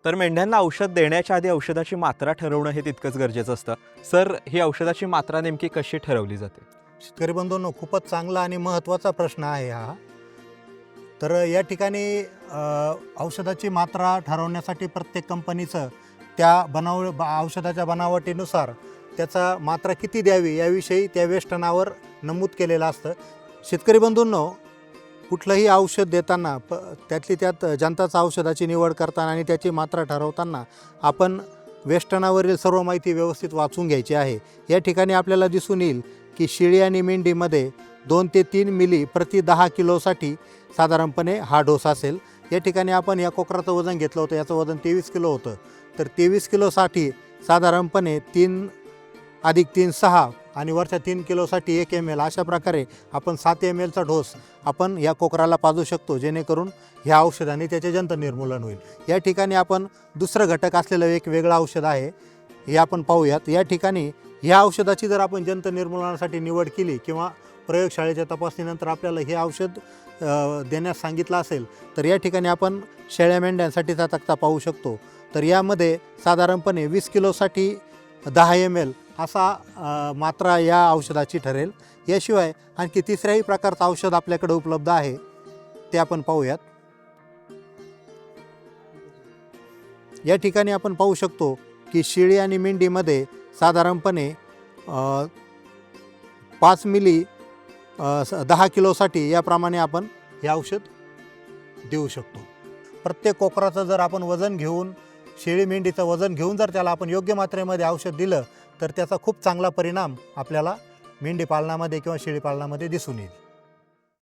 तर मेंढ्यांना औषध देण्याच्या आधी औषधाची मात्रा ठरवणं हे तितकंच गरजेचं असतं. सर, ही औषधाची मात्रा नेमकी कशी ठरवली जाते? शेतकरी बंधूंनो, खूपच चांगला आणि महत्त्वाचा प्रश्न आहे हा. तर या ठिकाणी औषधाची मात्रा ठरवण्यासाठी प्रत्येक कंपनीचं त्या औषधाच्या बनावटीनुसार त्याचा मात्रा किती द्यावी याविषयी त्या वेष्टनावर नमूद केलेलं असतं. शेतकरी बंधूंनो, कुठलंही औषध देताना त्यातली त्यात जंताचं औषधाची निवड करताना आणि त्याची मात्रा ठरवताना आपण वेष्टनावरील सर्व माहिती व्यवस्थित वाचून घ्यायची आहे. या ठिकाणी आपल्याला दिसून येईल की शेळी आणि मेंढीमध्ये 2 ते 3 मिली प्रति 10 किलोसाठी साधारणपणे हा डोस असेल. या ठिकाणी आपण या कोकराचं वजन घेतलं होतं, याचं वजन 23 किलो होतं. तर 23 किलोसाठी साधारणपणे 3 अधिक 3 6 आणि वरच्या 3 किलोसाठी 1 ml अशा प्रकारे आपण 7 mlचा डोस आपण या कोकराला पाजू शकतो, जेणेकरून ह्या औषधाने त्याचे जंत निर्मूलन होईल. या ठिकाणी आपण दुसरं घटक असलेलं एक वेगळं औषध आहे, हे आपण पाहूयात. या ठिकाणी ह्या औषधाची जर आपण जंत निर्मूलनासाठी निवड केली किंवा प्रयोगशाळेच्या तपासणीनंतर आपल्याला हे औषध देण्यास सांगितलं असेल, तर या ठिकाणी आपण शेळ्या मेंढ्यांसाठीचा तक्ता पाहू शकतो. तर यामध्ये साधारणपणे 20 किलोसाठी 10 ml असा मात्रा या औषधाची ठरेल. याशिवाय आणखी तिसऱ्याही प्रकारचं औषध आपल्याकडे उपलब्ध आहे, ते आपण पाहूयात. या ठिकाणी आपण पाहू शकतो की शेळी आणि मेंढीमध्ये साधारणपणे 5 मिली 10 किलोसाठी याप्रमाणे आपण हे औषध देऊ शकतो. प्रत्येक कोकराचं जर आपण वजन घेऊन, शेळी मेंढीचं वजन घेऊन जर त्याला आपण योग्य मात्रेमध्ये औषध दिलं, तर त्याचा खूप चांगला परिणाम आपल्याला मेंढी पालनामध्ये किंवा शेळी पालनामध्ये दिसून येईल.